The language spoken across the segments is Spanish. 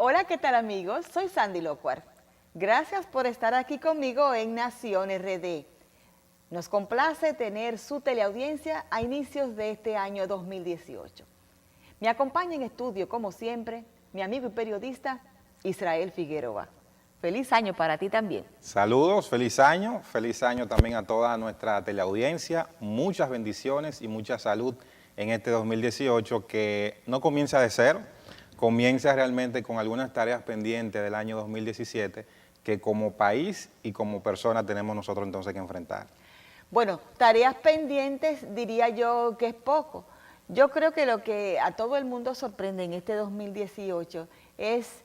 Hola, ¿qué tal amigos? Soy Sandy Locuar. Gracias por estar aquí conmigo en Nación RD. Nos complace tener su teleaudiencia a inicios de este año 2018. Me acompaña en estudio, como siempre, mi amigo y periodista Israel Figueroa. Feliz año para ti también. Saludos, feliz año también a toda nuestra teleaudiencia. Muchas bendiciones y mucha salud en este 2018 que no comienza de cero, comienza realmente con algunas tareas pendientes del año 2017 que como país y como persona tenemos nosotros entonces que enfrentar. Bueno, tareas pendientes diría yo que es poco. Yo creo que lo que a todo el mundo sorprende en este 2018 es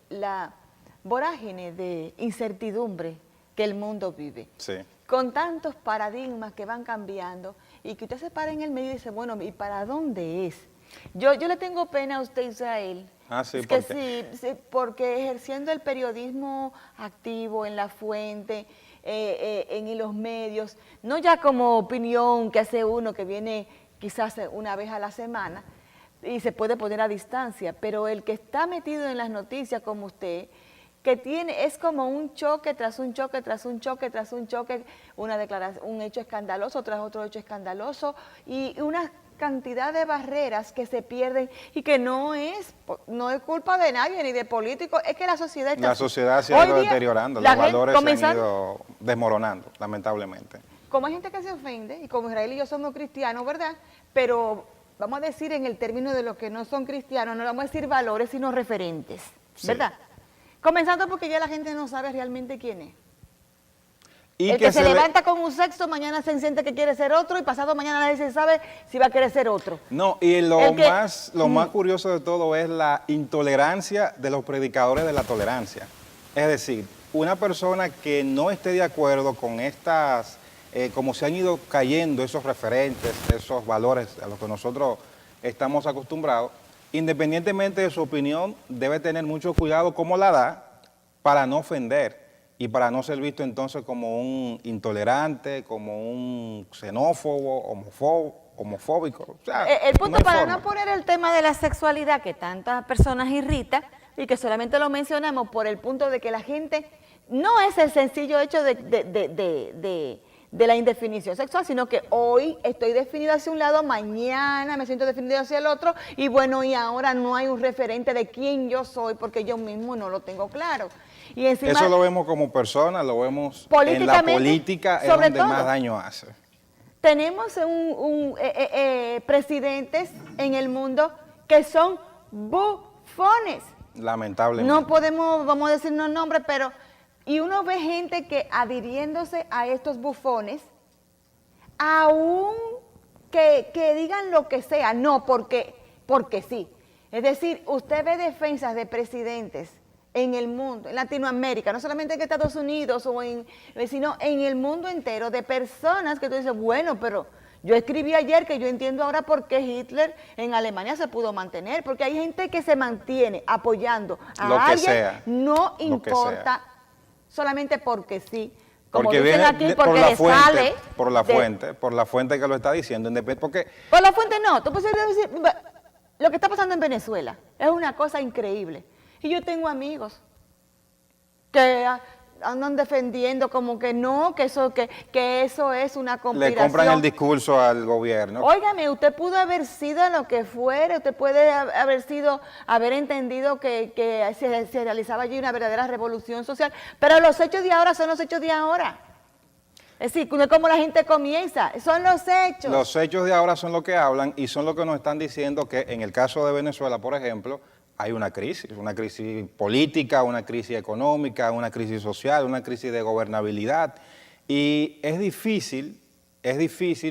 la vorágine de incertidumbre que el mundo vive. Sí. Con tantos paradigmas que van cambiando y que usted se para en el medio y dice, bueno, ¿y para dónde es? Yo le tengo pena a usted, Israel. Sí, es que sí, porque ejerciendo el periodismo activo en La Fuente, en los medios, no ya como opinión que hace uno que viene quizás una vez a la semana y se puede poner a distancia, pero el que está metido en las noticias como usted, que tiene, es como un choque tras un choque, tras un choque, tras un choque, una declaración, un hecho escandaloso tras otro hecho escandaloso y una cantidad de barreras que se pierden y que no es culpa de nadie ni de políticos, es que la sociedad está... La sociedad se ha ido deteriorando, los valores se han ido desmoronando, lamentablemente. Como hay gente que se ofende, y como Israel y yo somos cristianos, ¿verdad? Pero vamos a decir en el término de los que no son cristianos, no vamos a decir valores, sino referentes, ¿verdad? Sí. Comenzando porque ya la gente no sabe realmente quién es. Y el que se levanta con un sexo, mañana se siente que quiere ser otro y pasado mañana nadie se sabe si va a querer ser otro. No, y lo más curioso de todo es la intolerancia de los predicadores de la tolerancia. Es decir, una persona que no esté de acuerdo con estas, como se han ido cayendo esos referentes, esos valores a los que nosotros estamos acostumbrados, independientemente de su opinión, debe tener mucho cuidado cómo la da para no ofender y para no ser visto entonces como un intolerante, como un xenófobo, homofóbico. O sea, el punto para no poner el tema de la sexualidad que tantas personas irrita y que solamente lo mencionamos por el punto de que la gente no es el sencillo hecho de la indefinición sexual, sino que hoy estoy definida hacia un lado, mañana me siento definida hacia el otro, y bueno, y ahora no hay un referente de quién yo soy, porque yo mismo no lo tengo claro. Y encima, eso lo vemos como personas, lo vemos en la política, es donde más daño hace. Tenemos presidentes en el mundo que son bufones. Lamentablemente. No podemos, vamos a decirnos nombres, pero... Y uno ve gente que adhiriéndose a estos bufones, aún que digan lo que sea, no, porque sí. Es decir, usted ve defensas de presidentes en el mundo, en Latinoamérica, no solamente en Estados Unidos, sino en el mundo entero, de personas que tú dices, bueno, pero yo escribí ayer que yo entiendo ahora por qué Hitler en Alemania se pudo mantener, porque hay gente que se mantiene apoyando a alguien, no importa... solamente porque sí, como porque dicen viene aquí, porque le sale... por la fuente que lo está diciendo. Porque, por la fuente no, tú puedes decir, lo que está pasando en Venezuela es una cosa increíble. Y yo tengo amigos que andan defendiendo como que no, que eso es una conspiración. Le compran el discurso al gobierno. Óigame, usted pudo haber sido lo que fuere, usted puede haber entendido que se realizaba allí una verdadera revolución social, pero los hechos de ahora son los hechos de ahora. Es decir, como la gente comienza, son los hechos. Los hechos de ahora son lo que hablan y son lo que nos están diciendo que en el caso de Venezuela, por ejemplo, hay una crisis política, una crisis económica, una crisis social, una crisis de gobernabilidad. Y es difícil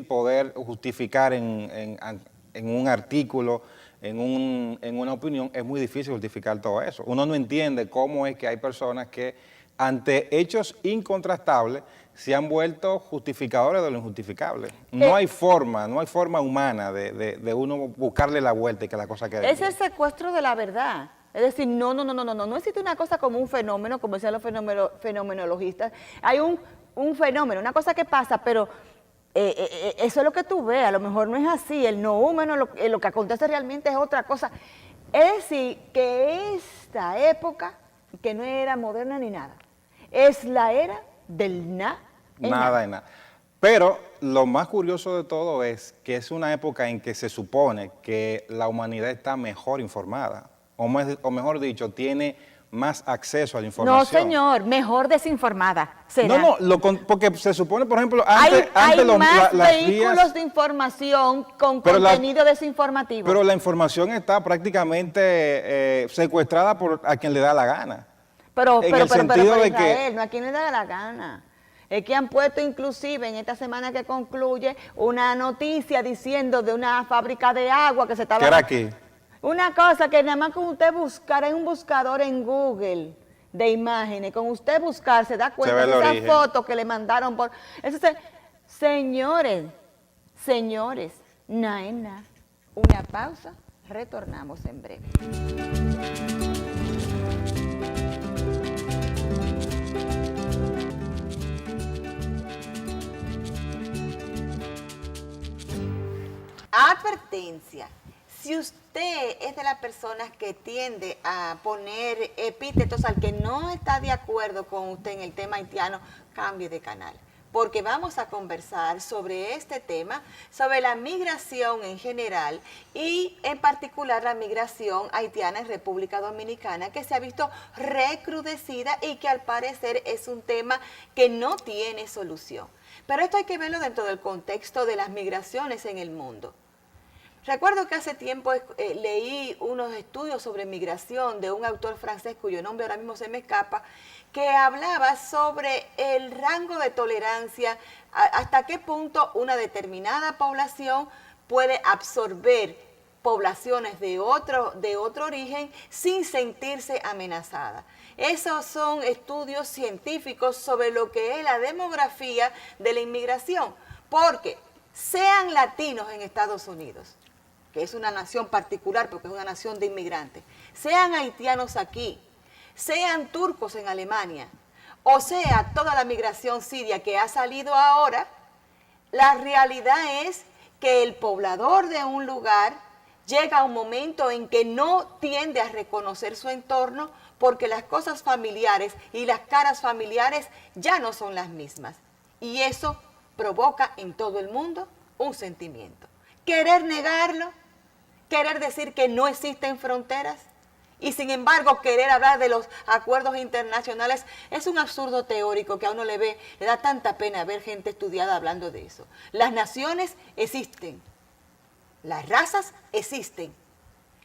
poder justificar en un artículo, en una opinión, es muy difícil justificar todo eso. Uno no entiende cómo es que hay personas que ante hechos incontrastables se han vuelto justificadores de lo injustificable. No hay forma humana de uno buscarle la vuelta y que la cosa quede bien. Es el secuestro de la verdad. Es decir, no existe una cosa como un fenómeno, como decían los fenomenologistas. Hay un fenómeno, una cosa que pasa, pero eso es lo que tú ves, a lo mejor no es así, el no humano, lo que acontece realmente es otra cosa. Es decir, que esta época, que no era moderna ni nada, es la era del nada. Nada de nada. Pero lo más curioso de todo es que es una época en que se supone que la humanidad está mejor informada, o mejor dicho, tiene más acceso a la información. No, señor, mejor desinformada será. Porque se supone, por ejemplo, Hay más las vehículos vías, de información con Pero contenido desinformativo. pero la información está prácticamente secuestrada por a quien le da la gana. Pero de Israel, no a quien le da la gana. Es que han puesto inclusive en esta semana que concluye una noticia diciendo de una fábrica de agua que se estaba... ¿Qué era aquí? Una cosa que nada más con usted buscar en un buscador en Google de imágenes, con usted buscar se da cuenta ve el de esas origen. fotos que le mandaron por... Señores, naena, una pausa, retornamos en breve. Advertencia. Si usted es de las personas que tiende a poner epítetos al que no está de acuerdo con usted en el tema haitiano, cambie de canal. Porque vamos a conversar sobre este tema, sobre la migración en general y en particular la migración haitiana en República Dominicana, que se ha visto recrudecida y que al parecer es un tema que no tiene solución. Pero esto hay que verlo dentro del contexto de las migraciones en el mundo. Recuerdo que hace tiempo leí unos estudios sobre migración de un autor francés cuyo nombre ahora mismo se me escapa, que hablaba sobre el rango de tolerancia, hasta qué punto una determinada población puede absorber poblaciones de otro origen sin sentirse amenazada. Esos son estudios científicos sobre lo que es la demografía de la inmigración, porque sean latinos en Estados Unidos, que es una nación particular porque es una nación de inmigrantes, sean haitianos aquí, sean turcos en Alemania, o sea, toda la migración siria que ha salido ahora, la realidad es que el poblador de un lugar llega a un momento en que no tiende a reconocer su entorno porque las cosas familiares y las caras familiares ya no son las mismas. Y eso provoca en todo el mundo un sentimiento. Querer negarlo, querer decir que no existen fronteras y sin embargo querer hablar de los acuerdos internacionales es un absurdo teórico que a uno le da tanta pena ver gente estudiada hablando de eso. Las naciones existen, las razas existen.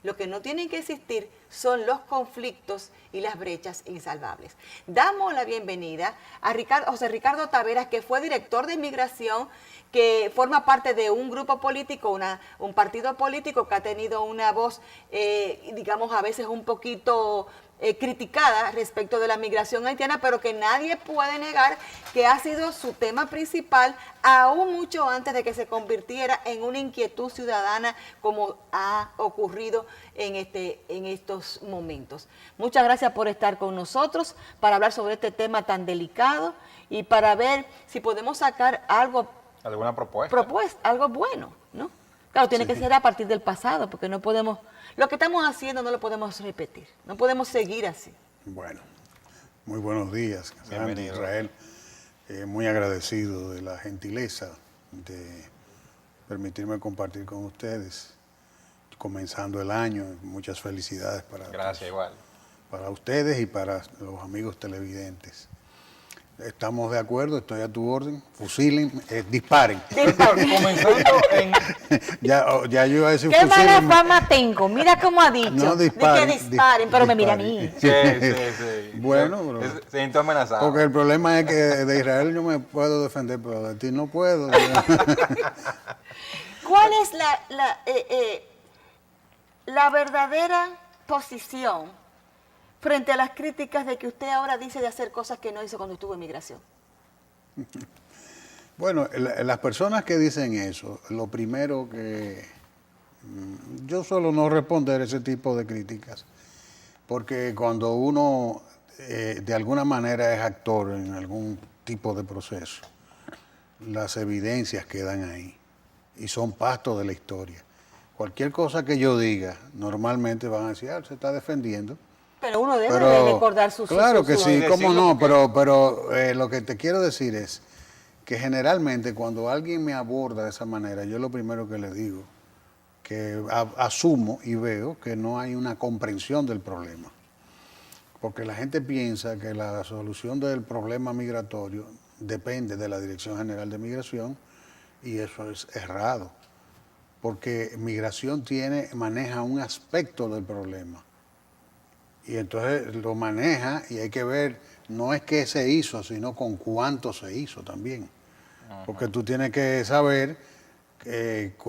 Lo que no tienen que existir son los conflictos y las brechas insalvables. Damos la bienvenida a José Ricardo Taveras, que fue director de migración, que forma parte de un grupo político, un partido político que ha tenido una voz, digamos, a veces un poquito criticada respecto de la migración haitiana, pero que nadie puede negar que ha sido su tema principal, aún mucho antes de que se convirtiera en una inquietud ciudadana como ha ocurrido en estos momentos. Muchas gracias por estar con nosotros para hablar sobre este tema tan delicado y para ver si podemos sacar ¿Alguna propuesta? Algo bueno, ¿no? Claro, tiene que ser a partir del pasado, porque no podemos, lo que estamos haciendo no lo podemos repetir, no podemos seguir así. Bueno, muy buenos días, Bienvenido. Israel. Muy agradecido de la gentileza de permitirme compartir con ustedes, comenzando el año. Muchas felicidades Gracias, igual. para ustedes y para los amigos televidentes. Estamos de acuerdo, estoy a tu orden. Fusilen, disparen. Comenzando en... ya yo iba a decir ¿Qué mala fusilen. fama tengo? Mira cómo ha dicho. No disparen. De que disparen, pero me mira a mí. Sí, sí. Bueno, bro. Se siento amenazado. Porque el problema es que de Israel yo me puedo defender, pero de ti no puedo. ¿Cuál es la verdadera posición frente a las críticas de que usted ahora dice de hacer cosas que no hizo cuando estuvo en migración? Bueno, las personas que dicen eso, lo primero que yo suelo no responder ese tipo de críticas, porque cuando uno de alguna manera es actor en algún tipo de proceso, las evidencias quedan ahí y son pastos de la historia. cualquier cosa que yo diga, normalmente van a decir, se está defendiendo. Pero uno debe Pero, de recordar sus claro que sí, cómo no, porque- pero lo que te quiero decir es que generalmente cuando alguien me aborda de esa manera, yo lo primero que le digo, que asumo y veo que no hay una comprensión del problema. Porque la gente piensa que la solución del problema migratorio depende de la Dirección General de Migración y eso es errado. Porque migración maneja un aspecto del problema. Y entonces lo maneja y hay que ver, no es qué se hizo, sino con cuánto se hizo también. Porque tú tienes que saber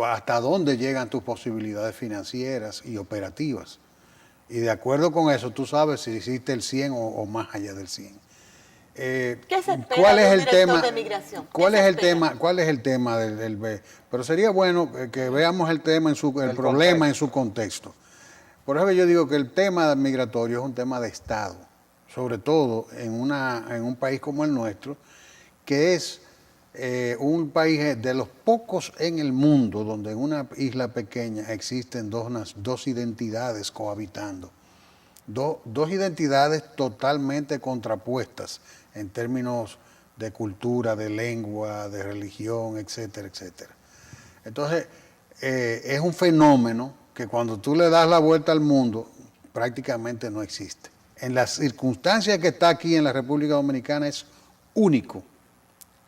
hasta dónde llegan tus posibilidades financieras y operativas. Y de acuerdo con eso, tú sabes si hiciste el 100 o más allá del 100. ¿Qué se espera ¿Cuál de es un el director tema? de migración? ¿Qué ¿Cuál se es el espera? tema? ¿Cuál es el tema del B? Pero sería bueno que veamos el tema el problema en su contexto. Por eso que yo digo que el tema migratorio es un tema de Estado, sobre todo en un país como el nuestro, que es un país de los pocos en el mundo donde en una isla pequeña existen dos identidades cohabitando. Dos identidades totalmente contrapuestas en términos de cultura, de lengua, de religión, etcétera, etcétera. Entonces, es un fenómeno que cuando tú le das la vuelta al mundo, prácticamente no existe. En las circunstancias que está aquí en la República Dominicana es único,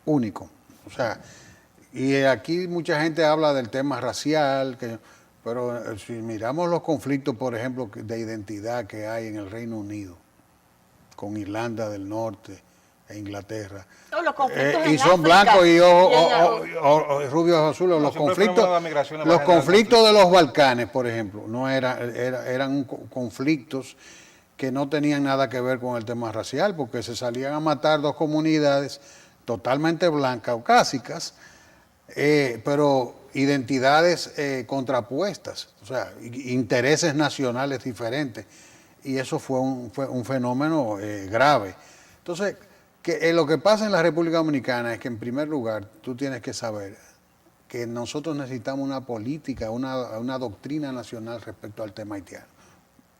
único. O sea, y aquí mucha gente habla del tema racial, pero si miramos los conflictos, por ejemplo, de identidad que hay en el Reino Unido, con Irlanda del Norte e Inglaterra, No, los conflictos y en son África blancos y en rubios azules, No, los siempre el fenómeno de la migración va a los generar conflictos de los Balcanes, por ejemplo, no eran conflictos que no tenían nada que ver con el tema racial, porque se salían a matar dos comunidades totalmente blancas, caucásicas, pero identidades contrapuestas, o sea, intereses nacionales diferentes, y eso fue un fenómeno grave. Entonces, lo que pasa en la República Dominicana es que, en primer lugar, tú tienes que saber que nosotros necesitamos una política, una doctrina nacional respecto al tema haitiano.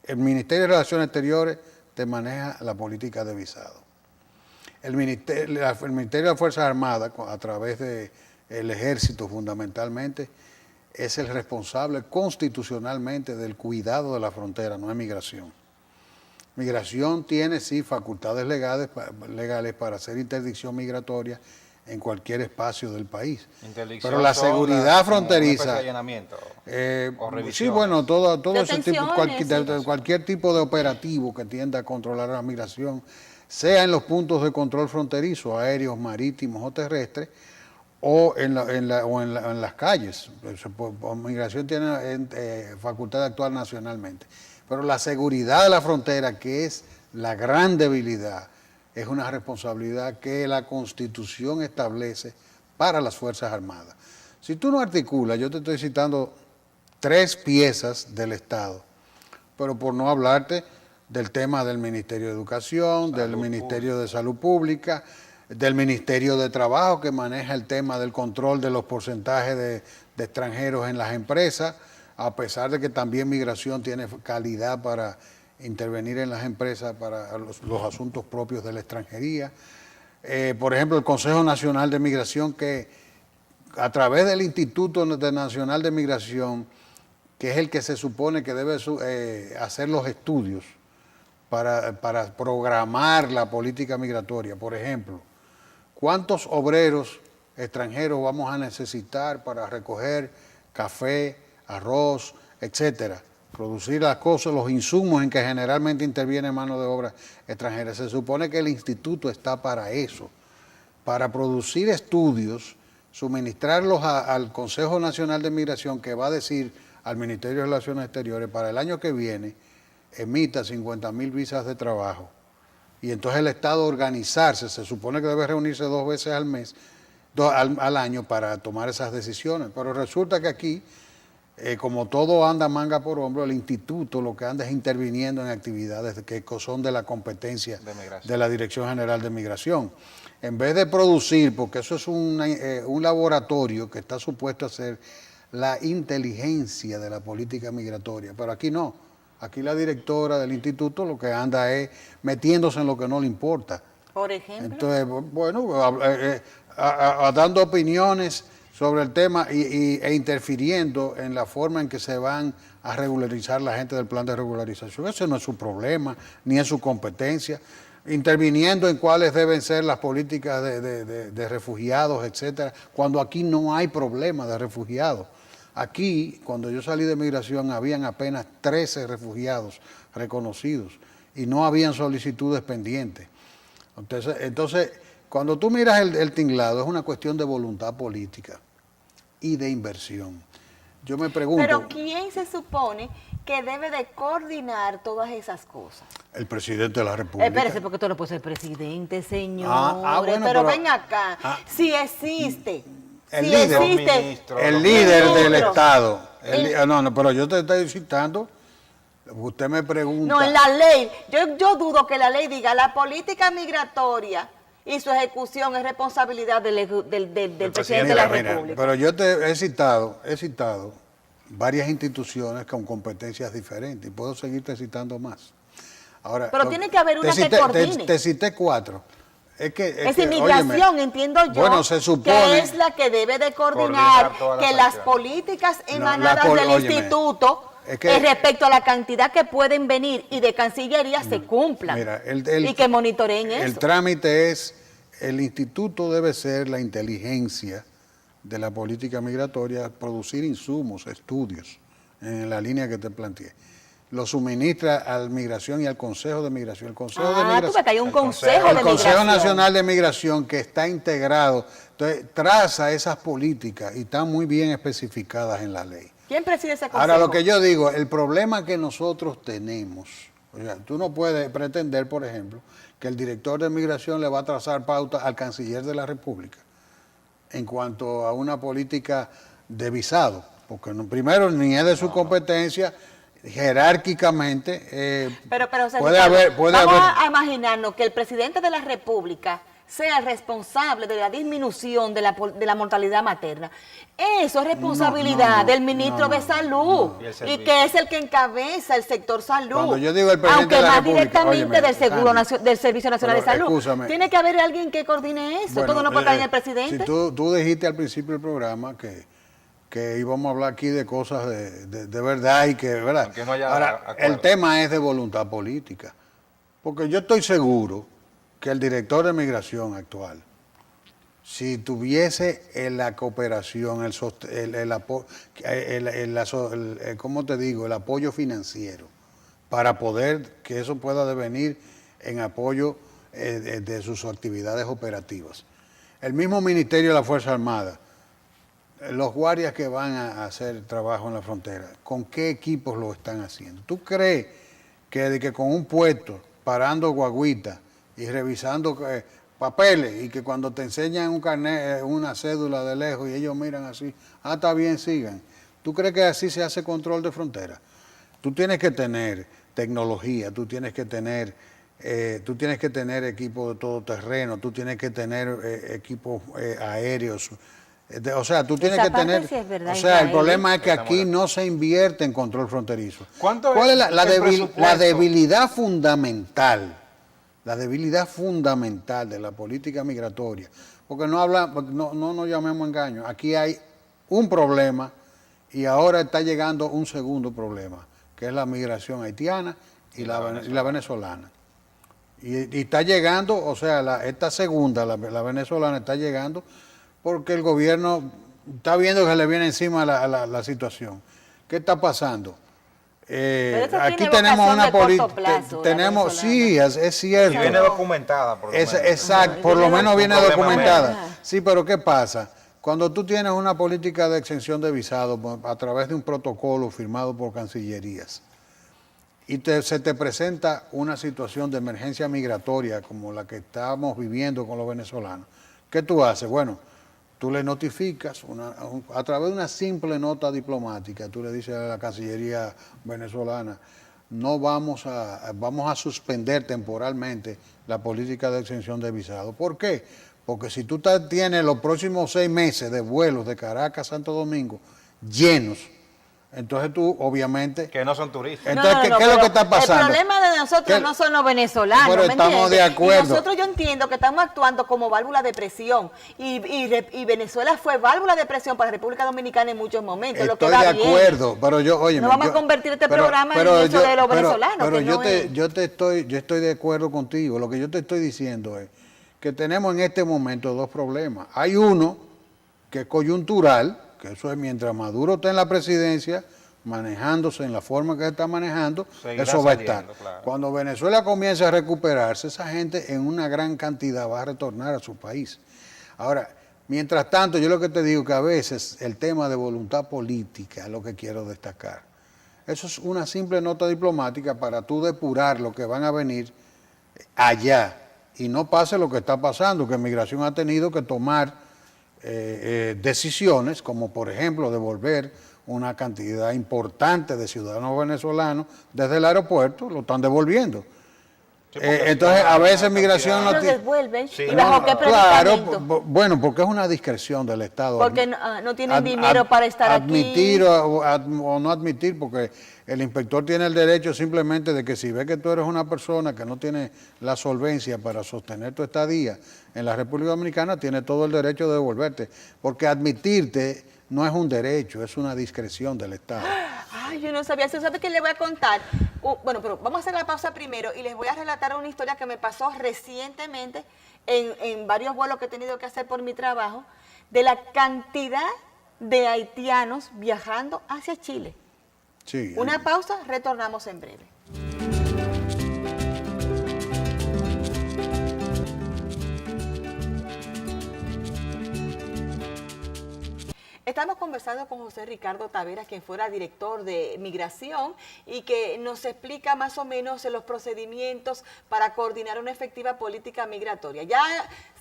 El Ministerio de Relaciones Exteriores te maneja la política de visado. El Ministerio de las Fuerzas Armadas, a través del Ejército fundamentalmente, es el responsable constitucionalmente del cuidado de la frontera, no es migración. Migración tiene, sí, facultades legales para hacer interdicción migratoria en cualquier espacio del país. Pero la seguridad fronteriza... sí, bueno, todo ese tipo, cualquier tipo de operativo que tienda a controlar la migración, sea en los puntos de control fronterizo, aéreos, marítimos o terrestres, o en las calles. Migración tiene facultad de actuar nacionalmente. Pero la seguridad de la frontera, que es la gran debilidad, es una responsabilidad que la Constitución establece para las Fuerzas Armadas. Si tú no articulas, yo te estoy citando 3 piezas del Estado, pero por no hablarte del tema del Ministerio de Educación, del Ministerio de Salud Pública, del Ministerio de Trabajo, que maneja el tema del control de los porcentajes de extranjeros en las empresas, a pesar de que también migración tiene calidad para intervenir en las empresas para los asuntos propios de la extranjería. Por ejemplo, el Consejo Nacional de Migración, que a través del Instituto Nacional de Migración, que es el que se supone que debe hacer los estudios para programar la política migratoria. Por ejemplo, ¿cuántos obreros extranjeros vamos a necesitar para recoger café, arroz, etcétera? Producir las cosas, los insumos en que generalmente interviene mano de obra extranjera. Se supone que el instituto está para eso, para producir estudios, suministrarlos al Consejo Nacional de Migración, que va a decir al Ministerio de Relaciones Exteriores, para el año que viene, emita 50.000 visas de trabajo. Y entonces el Estado organizarse, se supone que debe reunirse 2 veces al mes, al año, para tomar esas decisiones. Pero resulta que aquí, como todo anda manga por hombro, el instituto lo que anda es interviniendo en actividades que son de la competencia de la Dirección General de Migración. En vez de producir, porque eso es un laboratorio que está supuesto a ser la inteligencia de la política migratoria, pero aquí no. Aquí la directora del instituto lo que anda es metiéndose en lo que no le importa. Por ejemplo. Entonces, bueno, dando opiniones sobre el tema e interfiriendo en la forma en que se van a regularizar la gente del plan de regularización. Ese no es su problema, ni es su competencia. Interviniendo en cuáles deben ser las políticas de refugiados, etcétera, cuando aquí no hay problema de refugiados. Aquí, cuando yo salí de migración, habían apenas 13 refugiados reconocidos y no habían solicitudes pendientes. Entonces, cuando tú miras el tinglado, es una cuestión de voluntad política y de inversión. Yo me pregunto... Pero ¿quién se supone que debe de coordinar todas esas cosas? El presidente de la República. Espérese, porque tú no puedes ser presidente, señor. Bueno, pero ven acá, si existe... El si líder, existe el líder del ministro, Estado. No, pero yo te estoy citando, usted me pregunta... No, en la ley, yo dudo que la ley diga la política migratoria y su ejecución es responsabilidad del presidente de la República. Pero yo te he citado varias instituciones con competencias diferentes y puedo seguirte citando más. Ahora, Pero tiene que haber una que coordine. Te cité 4. Es inmigración, óyeme, entiendo yo, bueno, se supone, que es la que debe de coordinar que las acciones. Políticas emanadas del óyeme, instituto respecto a la cantidad que pueden venir y de Cancillería se cumplan. Mira, y que monitoreen eso. El trámite es, el instituto debe ser la inteligencia de la política migratoria, producir insumos, estudios, en la línea que te planteé. Lo suministra a la migración y al Consejo de Migración. El Consejo de Migración, tú ves que hay un Consejo de el Consejo Migración. Nacional de Migración que está integrado, entonces traza esas políticas y están muy bien especificadas en la ley. ¿Quién preside ese Consejo? Ahora, lo que yo digo, el problema que nosotros tenemos, o sea, tú no puedes pretender, por ejemplo, que el director de Migración le va a trazar pauta al canciller de la República en cuanto a una política de visado, porque primero ni es de su competencia, jerárquicamente pero puede haber a imaginarnos que el presidente de la República sea el responsable de la disminución de la mortalidad materna. Eso es responsabilidad del ministro de Salud y que es el que encabeza el sector salud. Cuando yo digo el presidente aunque de la más República, directamente óyeme, del Servicio Nacional de Salud. Escúchame. Tiene que haber alguien que coordine eso. Bueno, Todo no puede estar en el presidente. Si tú dijiste al principio del programa que íbamos a hablar aquí de cosas de verdad y que, ¿verdad? Aunque no haya Ahora, acuerdo. el tema es de voluntad política. Porque yo estoy seguro que el director de migración actual, si tuviese la cooperación, ¿cómo te digo? El apoyo financiero para poder que eso pueda devenir en apoyo de sus actividades operativas. El mismo Ministerio de la Fuerza Armada, los guardias que van a hacer trabajo en la frontera, ¿con qué equipos lo están haciendo? ¿Tú crees que con un puesto, parando guaguitas y revisando papeles, y que cuando te enseñan un carnet, una cédula de lejos y ellos miran así, está bien, sigan? ¿Tú crees que así se hace control de frontera? Tú tienes que tener tecnología, tú tienes que tener equipos de todoterreno, tú tienes que tener equipos aéreos. O sea, tú tienes que tener... Sí es verdad, o sea, el Israel. problema es que aquí no se invierte en control fronterizo. ¿Cuánto ¿Cuál es el la presupuesto? debilidad fundamental? La debilidad fundamental de la política migratoria. Porque no nos llamemos engaño. Aquí hay un problema y ahora está llegando un segundo problema, que es la migración haitiana y la venezolana. Y está llegando, o sea, esta segunda, la venezolana, está llegando porque el gobierno está viendo que le viene encima la situación. ¿Qué está pasando? Aquí tenemos una política, sí, es cierto. Y viene documentada, por lo menos. Exacto, por lo menos viene Un problema documentada. menos. Sí, pero ¿qué pasa? Cuando tú tienes una política de exención de visado a través de un protocolo firmado por cancillerías y se te presenta una situación de emergencia migratoria como la que estamos viviendo con los venezolanos, ¿qué tú haces? Bueno, tú le notificas a través de una simple nota diplomática, tú le dices a la Cancillería venezolana, vamos a suspender temporalmente la política de exención de visado. ¿Por qué? Porque si tú tienes los próximos 6 meses de vuelos de Caracas a Santo Domingo llenos. Entonces tú, obviamente... Que no son turistas. Entonces, ¿qué es lo que está pasando? El problema de nosotros no son los venezolanos, pero ¿me estamos entiendes? de acuerdo. Y nosotros, yo entiendo que estamos actuando como válvula de presión y Venezuela fue válvula de presión para la República Dominicana en muchos momentos. Estoy de acuerdo, pero yo, oye, no vamos a convertir este programa en eso de los venezolanos. Pero que yo no estoy de acuerdo contigo. Lo que yo te estoy diciendo es que tenemos en este momento dos problemas. Hay uno que es coyuntural, que eso es mientras Maduro esté en la presidencia, manejándose en la forma que está manejando, seguirá eso va a saliendo, estar. claro. Cuando Venezuela comience a recuperarse, esa gente en una gran cantidad va a retornar a su país. Ahora, mientras tanto, yo lo que te digo que a veces el tema de voluntad política es lo que quiero destacar. Eso es una simple nota diplomática para tú depurar lo que van a venir allá y no pase lo que está pasando, que Migración ha tenido que tomar decisiones, como por ejemplo devolver una cantidad importante de ciudadanos venezolanos desde el aeropuerto, lo están devolviendo. Entonces, a veces Migración Los no tiene... devuelven. Sí, ¿Y bajo qué Claro, predicamento? bueno, porque es una discreción del Estado. Porque no tienen dinero para estar admitir aquí. o no admitir, porque el inspector tiene el derecho simplemente de que si ve que tú eres una persona que no tiene la solvencia para sostener tu estadía en la República Dominicana, tiene todo el derecho de devolverte, porque admitirte no es un derecho, es una discreción del Estado. Ay, yo no sabía eso. ¿Sabe qué le voy a contar? Bueno, pero vamos a hacer la pausa primero y les voy a relatar una historia que me pasó recientemente en varios vuelos que he tenido que hacer por mi trabajo, de la cantidad de haitianos viajando hacia Chile. Sí, Una pausa, retornamos en breve. Estamos conversando con José Ricardo Taveras, quien fuera director de Migración y que nos explica más o menos los procedimientos para coordinar una efectiva política migratoria. Ya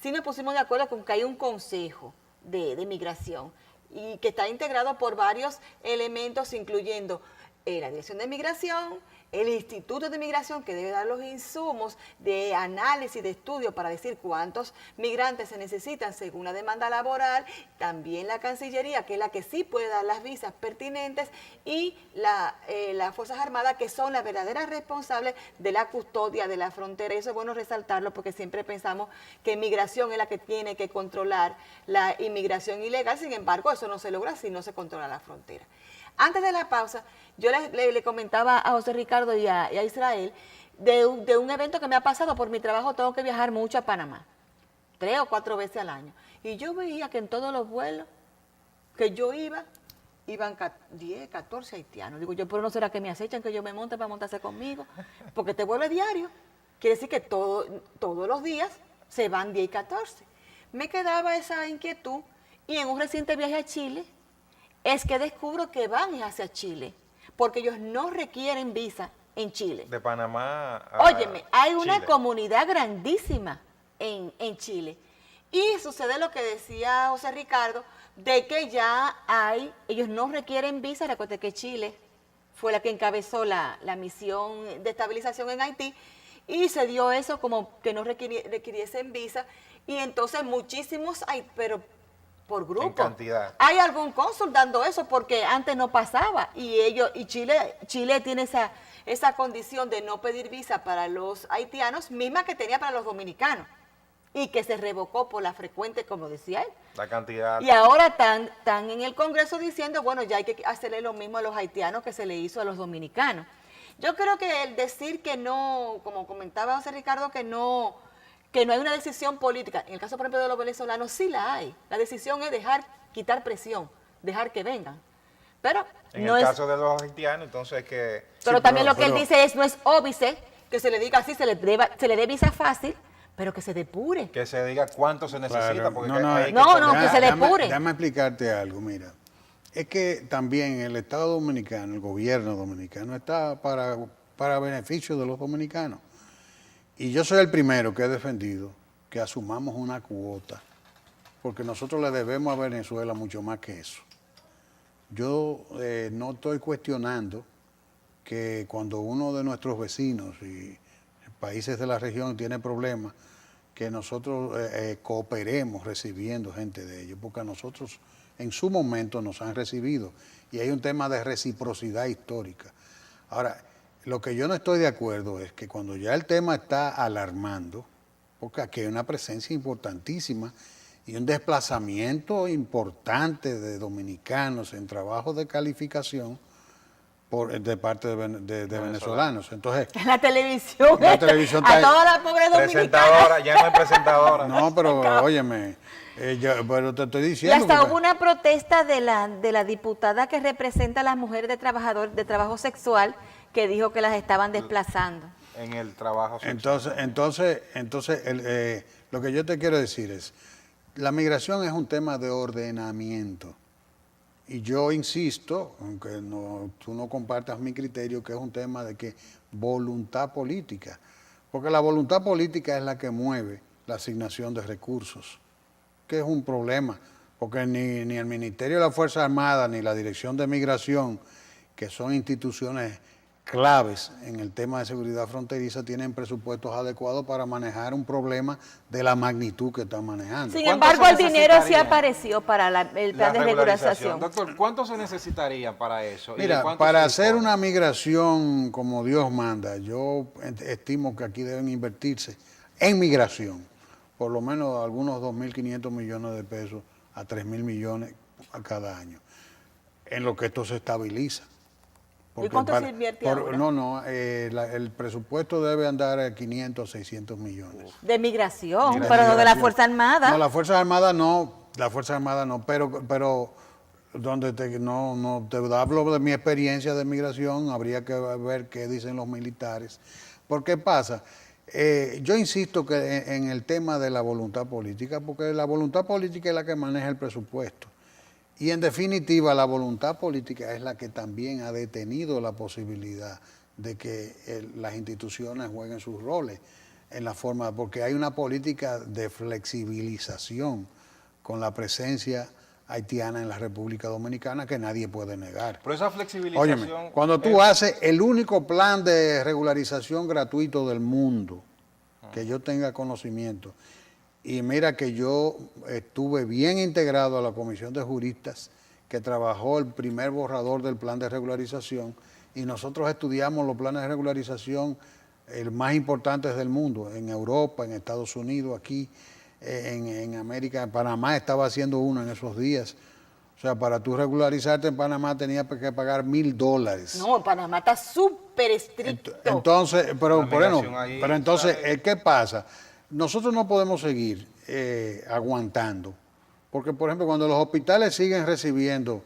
sí nos pusimos de acuerdo con que hay un consejo de migración y que está integrado por varios elementos, incluyendo la Dirección de Migración, el Instituto de Migración, que debe dar los insumos de análisis, de estudio para decir cuántos migrantes se necesitan según la demanda laboral, también la Cancillería, que es la que sí puede dar las visas pertinentes, y las Fuerzas Armadas, que son las verdaderas responsables de la custodia de la frontera. Eso es bueno resaltarlo porque siempre pensamos que migración es la que tiene que controlar la inmigración ilegal, sin embargo, eso no se logra si no se controla la frontera. Antes de la pausa, yo le comentaba a José Ricardo y a Israel de un evento que me ha pasado. Por mi trabajo tengo que viajar mucho a Panamá, 3 o 4 veces al año. Y yo veía que en todos los vuelos que yo iban 10, 14 haitianos. Digo yo, pero no será que me acechan que yo me monte para montarse conmigo, porque este vuelo es diario. Quiere decir que todos los días se van 10 y 14. Me quedaba esa inquietud y en un reciente viaje a Chile, es que descubro que van hacia Chile, porque ellos no requieren visa en Chile. De Panamá a Óyeme, hay una Chile. comunidad grandísima en Chile. Y sucede lo que decía José Ricardo, de que ya ellos no requieren visa. Recuerde que Chile fue la que encabezó la misión de estabilización en Haití, y se dio eso como que no requiriesen visa, y entonces muchísimos hay, pero por grupo. En cantidad. Hay algún cónsul dando eso porque antes no pasaba, y Chile tiene esa condición de no pedir visa para los haitianos, misma que tenía para los dominicanos, y que se revocó por la frecuente, como decía él. La cantidad. Y ahora están en el Congreso diciendo, bueno, ya hay que hacerle lo mismo a los haitianos que se le hizo a los dominicanos. Yo creo que el decir que no, como comentaba José Ricardo, que no hay una decisión política, en el caso, por ejemplo, de los venezolanos, sí la hay. La decisión es quitar presión, dejar que vengan. Pero En no el es... caso de los haitianos, entonces que... Pero Sí, también pero- lo que él pero- dice es, no es óbice, que se le diga así, se le dé visa fácil, pero que se depure. Que se diga cuánto se necesita, Claro, porque no, hay no, que No, coordinar. no, que se depure. Déjame explicarte algo, mira. Es que también el Estado dominicano, el gobierno dominicano, está para beneficio de los dominicanos. Y yo soy el primero que he defendido que asumamos una cuota, porque nosotros le debemos a Venezuela mucho más que eso. Yo no estoy cuestionando que cuando uno de nuestros vecinos y países de la región tiene problemas, que nosotros cooperemos recibiendo gente de ellos, porque a nosotros en su momento nos han recibido. Y hay un tema de reciprocidad histórica. Ahora, lo que yo no estoy de acuerdo es que cuando ya el tema está alarmando, porque aquí hay una presencia importantísima y un desplazamiento importante de dominicanos en trabajos de calificación de parte de venezolanos. Entonces, La televisión. La televisión a está- toda la pobre dominicana. Presentadora, ya no hay presentadora. no, pero óyeme, pero te estoy Y diciendo. hasta porque- hubo una protesta de la diputada que representa a las mujeres de trabajo sexual que dijo que las estaban desplazando. En el trabajo sexual. Entonces lo que yo te quiero decir es, la migración es un tema de ordenamiento. Y yo insisto, aunque tú no compartas mi criterio, que es un tema de que voluntad política. Porque la voluntad política es la que mueve la asignación de recursos, que es un problema. Porque ni el Ministerio de la Fuerza Armada ni la Dirección de Migración, que son instituciones claves en el tema de seguridad fronteriza, tienen presupuestos adecuados para manejar un problema de la magnitud que están manejando. Sin ¿Cuánto embargo, se el dinero sí necesitaría? apareció para el plan de regularización. Doctor, ¿cuánto se necesitaría para eso? ¿Y de Mira, cuánto para se hacer dispone? una migración como Dios manda, yo estimo que aquí deben invertirse en migración por lo menos algunos 2.500 millones de pesos a 3.000 millones a cada año, en lo que esto se estabiliza. ¿Y cuánto se invierte ahora? El presupuesto debe andar a 500 a 600 millones. De migración, De pero no de la migración. Fuerza Armada. No, la Fuerza Armada no, pero donde no te hablo de mi experiencia de migración, habría que ver qué dicen los militares. ¿Por qué pasa? Yo insisto que en el tema de la voluntad política, porque la voluntad política es la que maneja el presupuesto. Y en definitiva, la voluntad política es la que también ha detenido la posibilidad de que las instituciones jueguen sus roles en la forma, porque hay una política de flexibilización con la presencia haitiana en la República Dominicana que nadie puede negar. Pero esa flexibilización... Óyeme, cuando tú haces el único plan de regularización gratuito del mundo, que yo tenga conocimiento, y mira que yo estuve bien integrado a la comisión de juristas que trabajó el primer borrador del plan de regularización, y nosotros estudiamos los planes de regularización más importantes del mundo, en Europa, en Estados Unidos, aquí, en América, en Panamá estaba haciendo uno en esos días. O sea, para tú regularizarte en Panamá tenías que pagar $1.000. No, Panamá está súper estricto. Entonces, pero migración ahí, entonces, ¿sabes? ¿qué pasa? Nosotros no podemos seguir aguantando, porque por ejemplo, cuando los hospitales siguen recibiendo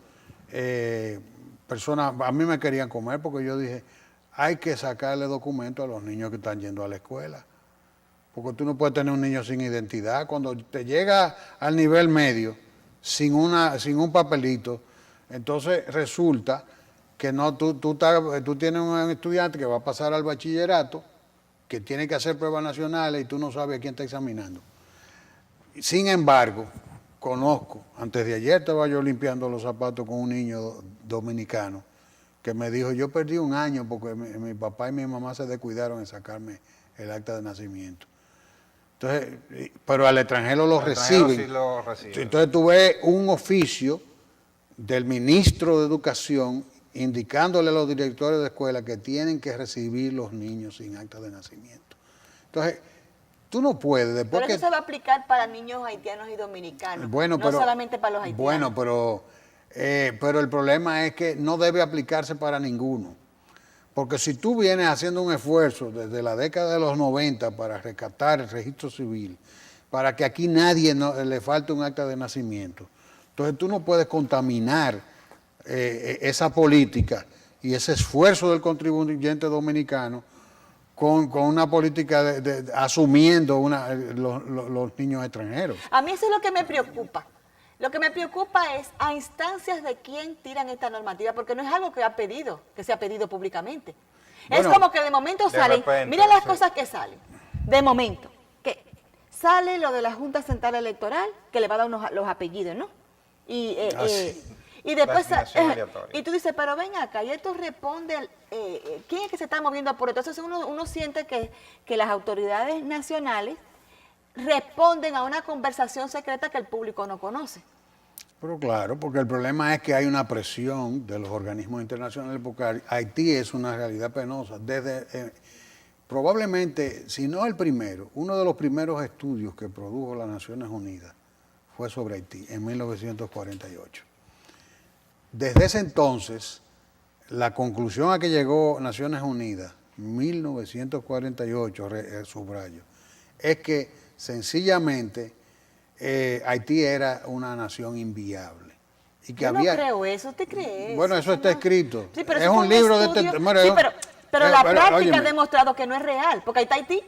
personas, a mí me querían comer porque yo dije, hay que sacarle documentos a los niños que están yendo a la escuela, porque tú no puedes tener un niño sin identidad. Cuando te llega al nivel medio, sin un papelito, entonces resulta que tú tienes un estudiante que va a pasar al bachillerato, que tiene que hacer pruebas nacionales y tú no sabes a quién está examinando. Sin embargo, conozco, antes de ayer estaba yo limpiando los zapatos con un niño dominicano que me dijo, yo perdí un año porque mi papá y mi mamá se descuidaron en sacarme el acta de nacimiento. Entonces, pero al extranjero lo reciben. Sí lo reciben. Entonces tú ves un oficio del ministro de Educación indicándole a los directores de escuela que tienen que recibir los niños sin acta de nacimiento. Entonces, tú no puedes, después Pero que... eso se va a aplicar para niños haitianos y dominicanos, Bueno, no solamente para los haitianos. Bueno, pero el problema es que no debe aplicarse para ninguno. Porque si tú vienes haciendo un esfuerzo desde la década de los 90 para rescatar el registro civil, para que aquí nadie le falte un acta de nacimiento, entonces tú no puedes contaminar esa política y ese esfuerzo del contribuyente dominicano con una política asumiendo los niños extranjeros. A mí eso es lo que me preocupa. Lo que me preocupa es a instancias de quién tiran esta normativa, porque no es algo que se ha pedido públicamente. Bueno, es como que de momento salen, repente, mira las sí. cosas que salen, de momento, que sale lo de la Junta Central Electoral, que le va a dar los apellidos, ¿no? Y, sí. y después, La asignación aleatoria. y tú dices, pero ven acá, y esto responde, ¿quién es que se está moviendo por esto? Entonces uno siente que las autoridades nacionales responden a una conversación secreta que el público no conoce. Pero claro, porque el problema es que hay una presión de los organismos internacionales, porque Haití es una realidad penosa. Probablemente, si no el primero, uno de los primeros estudios que produjo las Naciones Unidas fue sobre Haití en 1948. Desde ese entonces, la conclusión a que llegó Naciones Unidas, 1948, subrayo, es que sencillamente Haití era una nación inviable. Y que Yo había, no creo eso, ¿usted cree eso? bueno, eso está escrito. Sí, pero es eso fue un libro estudio. de... Sí, pero la práctica óyeme, ha demostrado que no es real, porque ahí está Haití.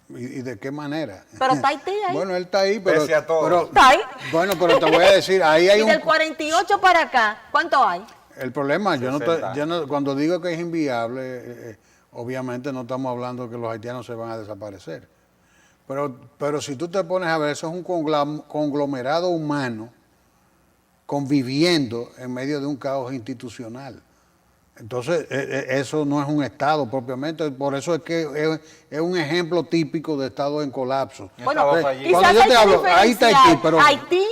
¿Y de qué manera? Pero está Haití ahí. Bueno, él está ahí, pero... Pese a todo. pero- Está ahí. Bueno, pero te voy a decir, ahí hay Y un... del 48 para acá, ¿cuánto hay? El problema, 60. cuando digo que es inviable, obviamente no estamos hablando que los haitianos se van a desaparecer. Pero si tú te pones a ver, eso es un conglomerado humano conviviendo en medio de un caos institucional. Entonces, eso no es un Estado propiamente, por eso es que es un ejemplo típico de Estado en colapso. Bueno, Estado fallido. quizás Cuando yo hay te que hablo, ahí está Haití, diferenciar Haití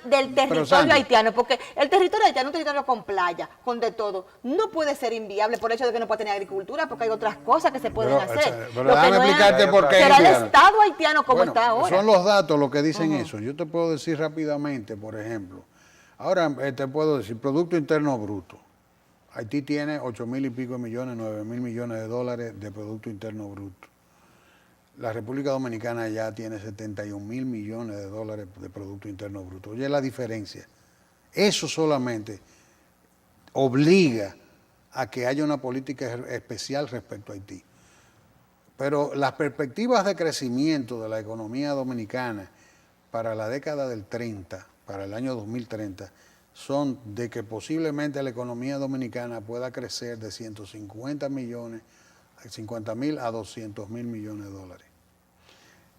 del pero, territorio Sandy, haitiano, porque el territorio haitiano es un territorio con playa, con de todo. No puede ser inviable por el hecho de que no puede tener agricultura, porque hay otras cosas que se pueden hacer. pero Lo que déjame no es- explicarte por qué es será el inviable. Estado haitiano como Bueno, está ahora. son los datos los que dicen eso. Yo te puedo decir rápidamente, por ejemplo, ahora te puedo decir, Producto Interno Bruto. Haití tiene 8.000 y pico de millones, 9.000 millones de dólares de Producto Interno Bruto. La República Dominicana ya tiene 71.000 millones de dólares de Producto Interno Bruto. Oye, la diferencia. Eso solamente obliga a que haya una política especial respecto a Haití. Pero las perspectivas de crecimiento de la economía dominicana para la década del 30, para el año 2030, son de que posiblemente la economía dominicana pueda crecer de 150 millones, 50.000 a 200.000 millones de dólares.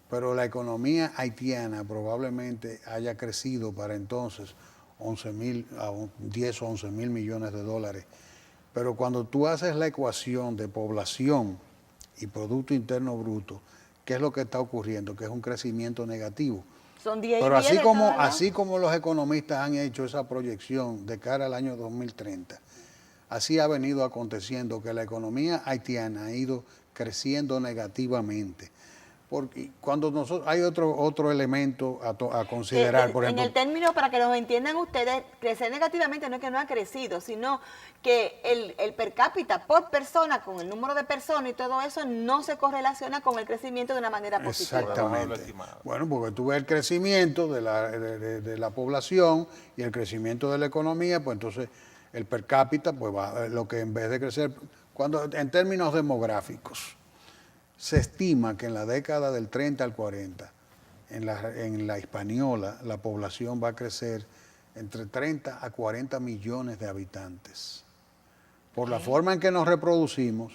Pero la economía haitiana probablemente haya crecido para entonces 10 o 11.000 millones de dólares. Pero cuando tú haces la ecuación de población y Producto Interno Bruto, ¿qué es lo que está ocurriendo? Que es un crecimiento negativo. Son 10 y Pero 10 de cada lado. así como los economistas han hecho esa proyección de cara al año 2030, así ha venido aconteciendo que la economía haitiana ha ido creciendo negativamente. Porque cuando nosotros hay otro elemento a considerar, por ejemplo. En el término, para que nos entiendan ustedes, crecer negativamente no es que no ha crecido, sino que el per cápita por persona, con el número de personas y todo eso, no se correlaciona con el crecimiento de una manera positiva. Exactamente. Bueno, porque tú ves el crecimiento de la población y el crecimiento de la economía, pues entonces el per cápita, pues va, lo que en vez de crecer, en términos demográficos, se estima que en la década del 30 al 40, en la Hispaniola, la población va a crecer entre 30 a 40 millones de habitantes. Por la forma en que nos reproducimos,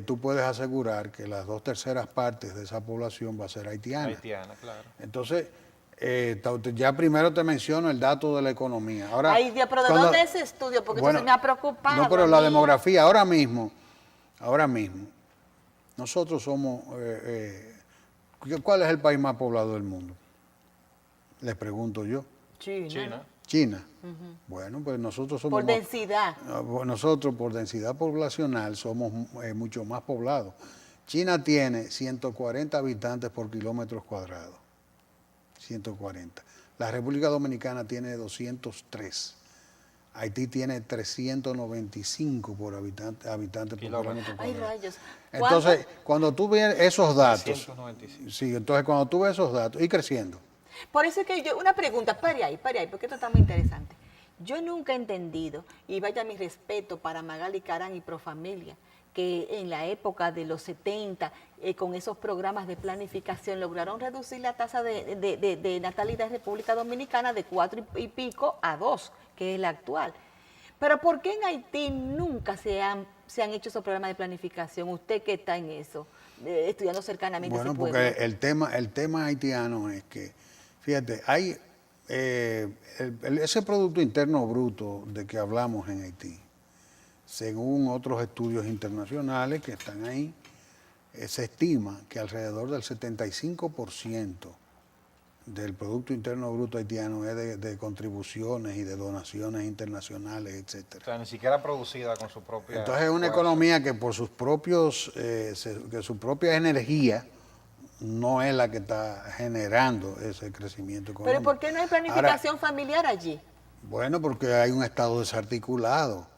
tú puedes asegurar que las 2/3 partes de esa población va a ser haitiana. Haitiana, claro. Entonces, ya primero te menciono el dato de la economía. Ahora, Ay, Dios, pero ¿de dónde es ese estudio? Porque eso se me ha preocupado. No, pero a la mí. demografía, ahora mismo, nosotros somos... ¿cuál es el país más poblado del mundo? Les pregunto yo. China. China. Bueno, pues nosotros somos... Por densidad. Nosotros por densidad poblacional somos mucho más poblados. China tiene 140 habitantes por kilómetros cuadrados. 140. La República Dominicana tiene 203. Haití tiene 395 por habitante por kilómetro Ay, cuadrado. rayos. Entonces, cuando tú ves esos datos, 395. sí, entonces cuando tú ves esos datos, y creciendo. Por eso es que yo, una pregunta, pare ahí, porque esto está muy interesante. Yo nunca he entendido, y vaya mi respeto para Magali Carán y Profamilia, que en la época de los 70, con esos programas de planificación, lograron reducir la tasa de natalidad en República Dominicana de 4 y pico a 2, que es la actual. Pero ¿por qué en Haití nunca se han hecho esos programas de planificación? Usted que está en eso, estudiando cercanamente Bueno, ese pueblo. porque el tema haitiano es que, fíjate, hay ese Producto Interno Bruto de que hablamos en Haití, según otros estudios internacionales que están ahí, se estima que alrededor del 75% del Producto Interno Bruto haitiano es de contribuciones y de donaciones internacionales, etcétera. O sea, ni siquiera producida con su propia... Entonces es una economía que por sus propios, que su propia energía no es la que está generando ese crecimiento económico. Pero ¿por qué no hay planificación familiar allí? Bueno, porque hay un Estado desarticulado.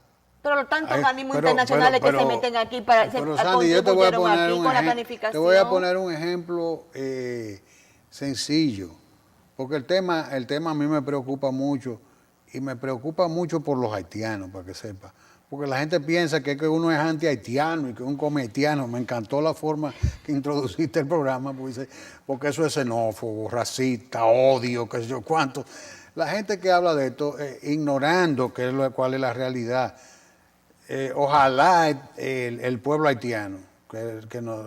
Pero los tantos Ay, organismos internacionales que se meten aquí para pero Sandy, yo te voy a poner aquí un con la ejemplo. planificación. Te voy a poner un ejemplo sencillo, porque el tema a mí me preocupa mucho y me preocupa mucho por los haitianos, para que sepa. Porque la gente piensa que uno es anti-haitiano y que un come haitiano. Me encantó la forma que introduciste el programa, porque eso es xenófobo, racista, odio, qué sé yo cuánto. La gente que habla de esto, ignorando cuál es la realidad. Ojalá el pueblo haitiano,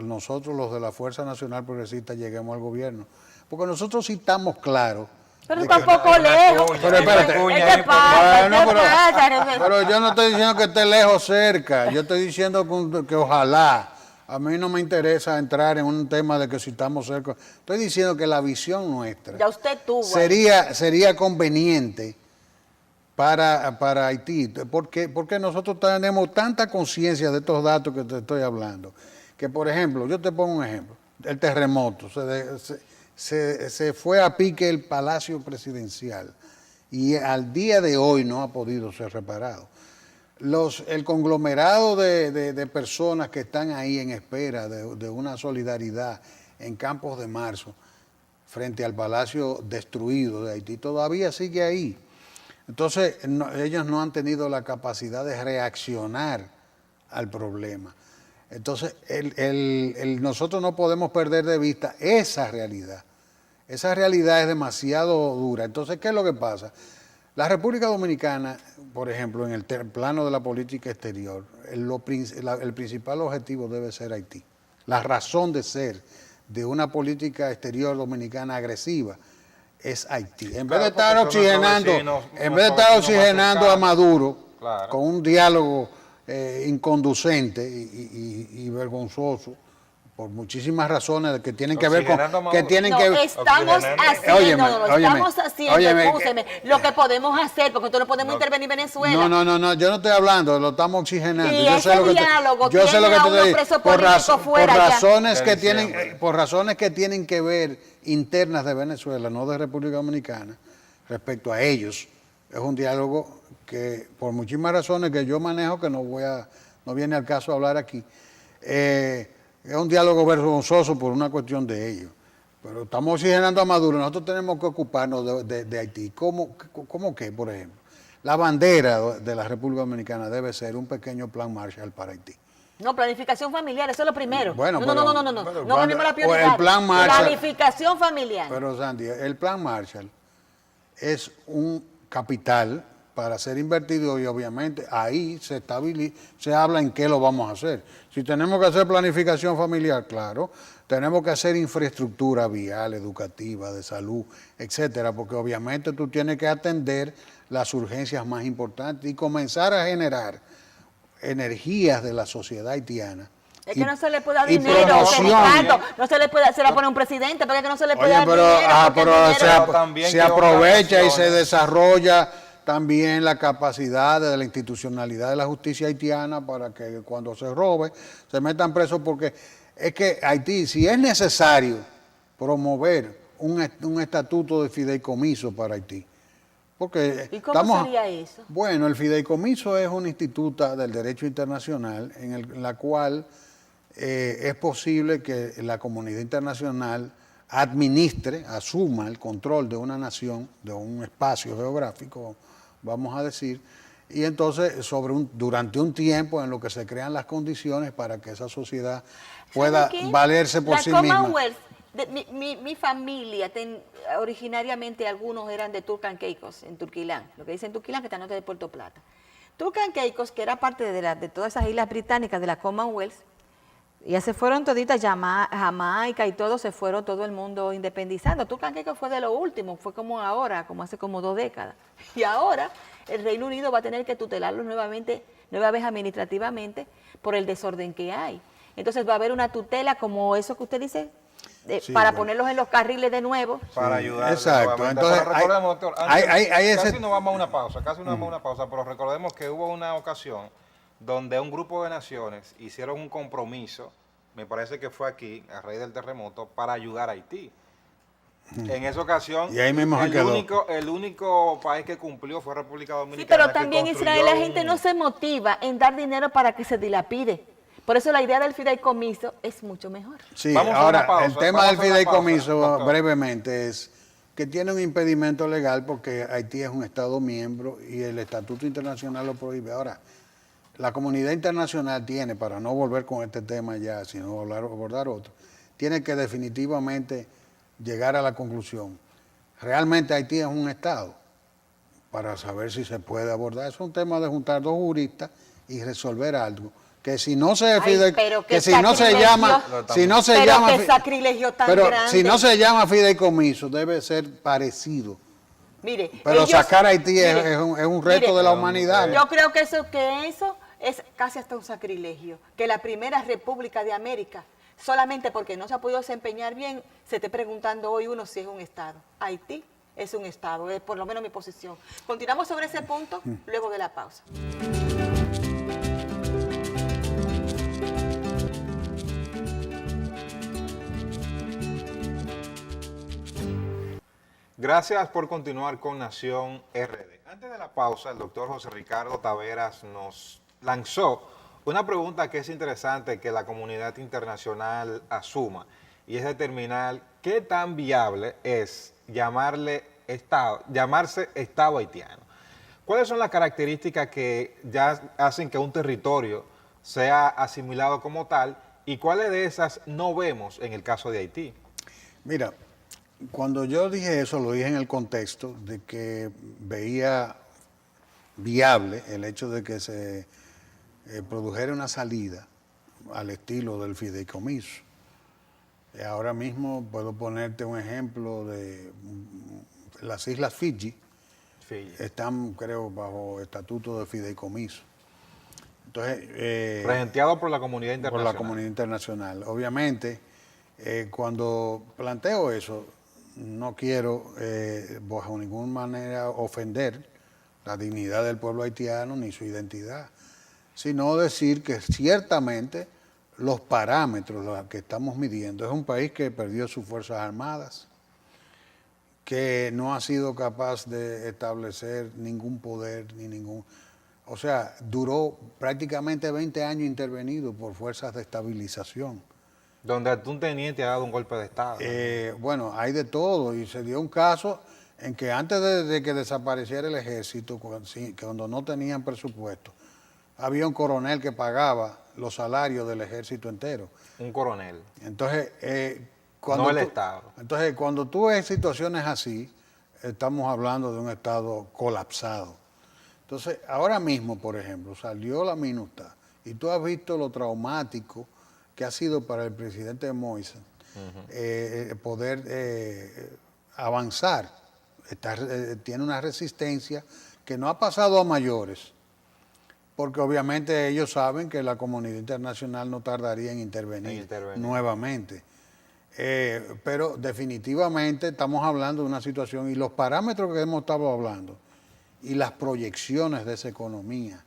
nosotros los de la Fuerza Nacional Progresista lleguemos al gobierno, porque nosotros sí estamos claros. Pero está un poco lejos. Pero espérate. ¿Qué pasa? Pero yo no estoy diciendo que esté lejos cerca, yo estoy diciendo que ojalá. A mí no me interesa entrar en un tema de que si estamos cerca. Estoy diciendo que la visión nuestra Ya usted tuvo. sería conveniente para Haití, porque nosotros tenemos tanta conciencia de estos datos que te estoy hablando, que por ejemplo, yo te pongo un ejemplo, el terremoto, se fue a pique el Palacio Presidencial y al día de hoy no ha podido ser reparado. El conglomerado de personas que están ahí en espera de una solidaridad en Campos de Marzo frente al Palacio destruido de Haití todavía sigue ahí. Entonces, ellos no han tenido la capacidad de reaccionar al problema. Entonces, nosotros no podemos perder de vista esa realidad. Esa realidad es demasiado dura. Entonces, ¿qué es lo que pasa? La República Dominicana, por ejemplo, en el plano de la política exterior, el principal objetivo debe ser Haití. La razón de ser de una política exterior dominicana agresiva es Haití. En vez de estar oxigenando a Maduro, claro, con un diálogo inconducente y vergonzoso, por muchísimas razones que tienen que ver con... Estamos haciendo, escúcheme, lo que podemos hacer, porque nosotros no podemos intervenir en Venezuela. No, yo no estoy hablando, lo estamos oxigenando. Y ese diálogo tiene a unos presos políticos fuera por razones que tienen que ver internas de Venezuela, no de República Dominicana, respecto a ellos. Es un diálogo que, por muchísimas razones que yo manejo, que no viene al caso hablar aquí, es un diálogo vergonzoso por una cuestión de ellos. Pero estamos oxigenando a Maduro, nosotros tenemos que ocuparnos de Haití. ¿Cómo qué, por ejemplo? La bandera de la República Dominicana debe ser un pequeño plan Marshall para Haití. No, planificación familiar, eso es lo primero. Bueno, no ganemos la prioridad. El plan Marshall, planificación familiar. Pero Sandy, el plan Marshall es un capital para ser invertido y obviamente ahí se habla en qué lo vamos a hacer. Si tenemos que hacer planificación familiar, claro, tenemos que hacer infraestructura vial, educativa, de salud, etcétera, porque obviamente tú tienes que atender las urgencias más importantes y comenzar a generar energías de la sociedad haitiana. Es que no se le puede dar dinero, Ricardo, no se le puede, se la pone un presidente, porque es que no se le puede dar dinero. Pero se aprovecha y se desarrolla también la capacidad de la institucionalidad de la justicia haitiana para que cuando se robe se metan presos, porque es que Haití, si es necesario promover un estatuto de fideicomiso para Haití, porque ¿y cómo sería eso? Bueno, el fideicomiso es una instituta del derecho internacional en la cual es posible que la comunidad internacional asuma el control de una nación, de un espacio geográfico, vamos a decir, y entonces durante un tiempo en lo que se crean las condiciones para que esa sociedad pueda valerse por sí misma. Commonwealth, mi familia, originariamente algunos eran de Turks and Caicos, en Turquilán, lo que dicen Turquilán, que está al norte de Puerto Plata. Turks and Caicos, que era parte de todas esas islas británicas de la Commonwealth, ya se fueron toditas, Jamaica y todo, se fueron todo el mundo independizando. Turks and Caicos fue de lo último, fue como ahora, como hace como 2 décadas. Y ahora el Reino Unido va a tener que tutelarlos nueva vez administrativamente por el desorden que hay. Entonces va a haber una tutela como eso que usted dice. Sí, para bueno. ponerlos en los carriles de nuevo. Para Sí, ayudar. exacto. nuevamente. Entonces, Pero recordemos, doctor, hay ese- casi nos vamos a una pausa, pero recordemos que hubo una ocasión donde un grupo de naciones hicieron un compromiso, me parece que fue aquí, a raíz del terremoto, para ayudar a Haití. En esa ocasión, Y ahí mismo se quedó. el único país que cumplió fue República Sí, Dominicana. pero que también construyó Israel, la gente no se motiva en dar dinero para que se dilapide. Por eso la idea del fideicomiso es mucho mejor. Sí, Vamos a ahora, una pausa, el tema vamos del a una fideicomiso, pausa, doctor. brevemente, es que tiene un impedimento legal porque Haití es un Estado miembro y el Estatuto Internacional lo prohíbe. Ahora, la comunidad internacional tiene, para no volver con este tema ya, sino abordar otro, tiene que definitivamente llegar a la conclusión. Realmente Haití es un Estado, para saber si se puede abordar. Es un tema de juntar dos juristas y resolver algo. Que si no se pero que qué si no se sacrilegio. llama, si no se Pero llama, qué sacrilegio tan pero grande. si no se llama fideicomiso, debe ser parecido. Mire, Pero ellos- sacar a Haití mire, es un reto mire, de la humanidad. Yo creo que eso es casi hasta un sacrilegio. Que la primera república de América, solamente porque no se ha podido desempeñar bien, se esté preguntando hoy uno si es un Estado. Haití es un Estado, es por lo menos mi posición. Continuamos sobre ese punto luego de la pausa. Gracias por continuar con Nación RD. Antes de la pausa, el doctor José Ricardo Taveras nos lanzó una pregunta que es interesante que la comunidad internacional asuma, y es determinar qué tan viable es llamarse Estado haitiano. ¿Cuáles son las características que ya hacen que un territorio sea asimilado como tal y cuáles de esas no vemos en el caso de Haití? Mira, cuando yo dije eso, lo dije en el contexto de que veía viable el hecho de que se produjera una salida al estilo del fideicomiso. Ahora mismo puedo ponerte un ejemplo de las Islas Fiji, están, creo, bajo estatuto de fideicomiso. Entonces, Regenteado por la comunidad internacional. por la comunidad internacional. Obviamente, cuando planteo eso, no quiero bajo ninguna manera ofender la dignidad del pueblo haitiano ni su identidad, sino decir que ciertamente los parámetros los que estamos midiendo, es un país que perdió sus Fuerzas Armadas, que no ha sido capaz de establecer ningún poder, o sea, duró prácticamente 20 años intervenido por fuerzas de estabilización. Donde un teniente ha dado un golpe de Estado. Bueno, hay de todo, y se dio un caso en que antes de que desapareciera el ejército, cuando no tenían presupuesto, había un coronel que pagaba los salarios del ejército entero. Un coronel. Entonces, No el Estado. Entonces, cuando tú ves situaciones así, estamos hablando de un Estado colapsado. Entonces, ahora mismo, por ejemplo, salió la minuta y tú has visto lo traumático que ha sido para el presidente Moïse poder avanzar. Tiene una resistencia que no ha pasado a mayores, porque obviamente ellos saben que la comunidad internacional no tardaría en intervenir. Nuevamente. Pero definitivamente estamos hablando de una situación y los parámetros que hemos estado hablando y las proyecciones de esa economía.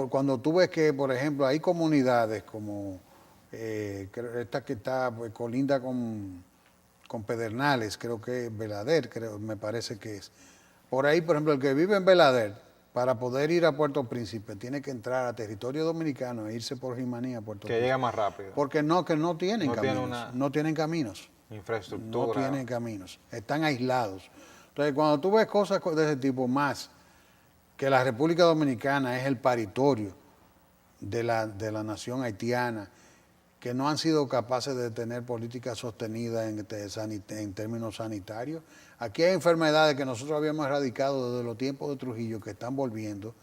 Cuando tú ves que, por ejemplo, hay comunidades como esta que está pues, colinda con Pedernales, creo que es Belader, me parece que es. Por ahí, por ejemplo, el que vive en Belader, para poder ir a Puerto Príncipe, tiene que entrar a territorio dominicano e irse por Jimaní a Puerto Príncipe. Que llega más rápido. Porque que no tienen caminos. No tienen caminos. Infraestructura. No tienen caminos. Están aislados. Entonces, cuando tú ves cosas de ese tipo, más que la República Dominicana es el paritorio de la nación haitiana, que no han sido capaces de tener políticas sostenidas en términos sanitarios. Aquí hay enfermedades que nosotros habíamos erradicado desde los tiempos de Trujillo que están volviendo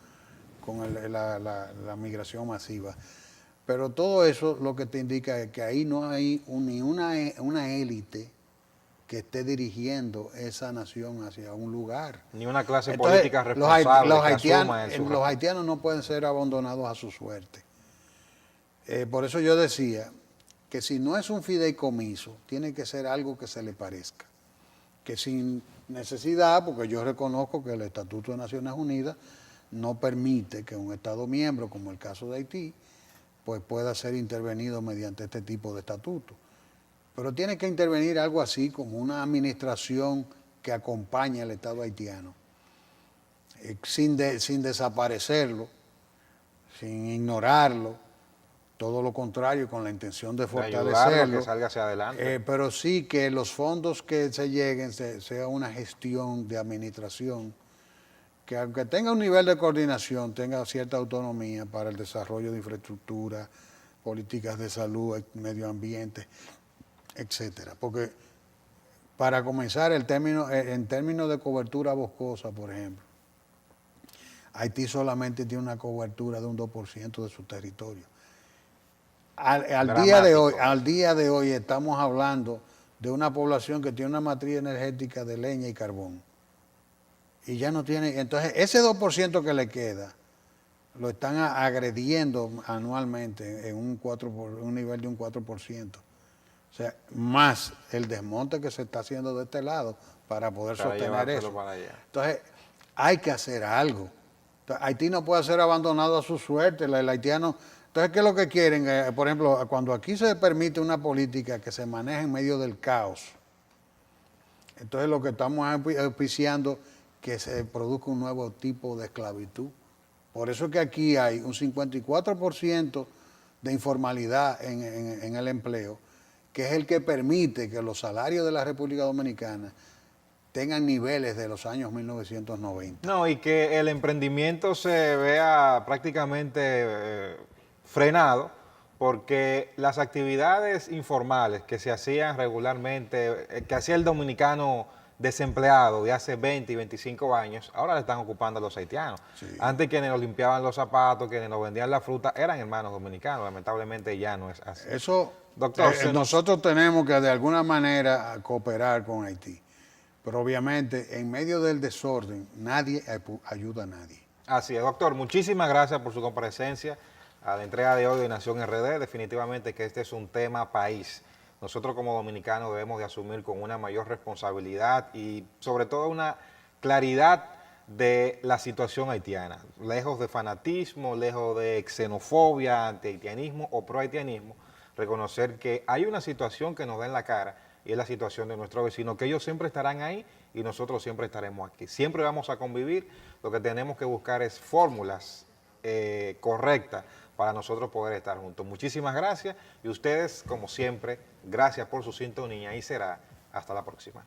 con la migración masiva. Pero todo eso lo que te indica es que ahí no hay ni una élite que esté dirigiendo esa nación hacia un lugar. Ni una clase Entonces, política responsable los haitianos no pueden ser abandonados a su suerte. Por eso yo decía que si no es un fideicomiso, tiene que ser algo que se le parezca. Que sin necesidad, porque yo reconozco que el Estatuto de Naciones Unidas no permite que un Estado miembro, como el caso de Haití, pues pueda ser intervenido mediante este tipo de estatuto. Pero tiene que intervenir algo así como una administración que acompañe al Estado haitiano, sin desaparecerlo, sin ignorarlo, todo lo contrario, con la intención de ayudarlo a fortalecerlo. que salga hacia adelante. Pero sí que los fondos que se lleguen sea una gestión de administración que aunque tenga un nivel de coordinación, tenga cierta autonomía para el desarrollo de infraestructura, políticas de salud, medio ambiente, etcétera. Porque para comenzar, en términos de cobertura boscosa, por ejemplo, Haití solamente tiene una cobertura de un 2% de su territorio. Al día de hoy estamos hablando de una población que tiene una matriz energética de leña y carbón. Y ya no tiene, entonces ese 2% que le queda, lo están agrediendo anualmente en un nivel de un 4%. O sea, más el desmonte que se está haciendo de este lado para poder sostener eso. Para allá. Entonces, hay que hacer algo. Entonces, Haití no puede ser abandonado a su suerte, el haitiano. Entonces, ¿qué es lo que quieren? Por ejemplo, cuando aquí se permite una política que se maneja en medio del caos, entonces lo que estamos auspiciando que se produzca un nuevo tipo de esclavitud. Por eso es que aquí hay un 54% de informalidad en el empleo, que es el que permite que los salarios de la República Dominicana tengan niveles de los años 1990. No, y que el emprendimiento se vea prácticamente frenado, porque las actividades informales que se hacían regularmente, que hacía el dominicano desempleado de hace 20 y 25 años, ahora le están ocupando a los haitianos. Sí. Antes quienes nos limpiaban los zapatos, quienes nos vendían la fruta, eran hermanos dominicanos. Lamentablemente ya no es así. Eso, doctor, nosotros tenemos que de alguna manera cooperar con Haití. Pero obviamente en medio del desorden nadie ayuda a nadie. Así es, doctor. Muchísimas gracias por su comparecencia a la entrega de hoy de Nación RD. Definitivamente que este es un tema país. Nosotros como dominicanos debemos de asumir con una mayor responsabilidad y sobre todo una claridad de la situación haitiana, lejos de fanatismo, lejos de xenofobia, anti-haitianismo o pro-haitianismo, reconocer que hay una situación que nos da en la cara y es la situación de nuestros vecinos, que ellos siempre estarán ahí y nosotros siempre estaremos aquí. Siempre vamos a convivir, lo que tenemos que buscar es fórmulas correctas para nosotros poder estar juntos. Muchísimas gracias y ustedes, como siempre, gracias por su sintonía y será hasta la próxima.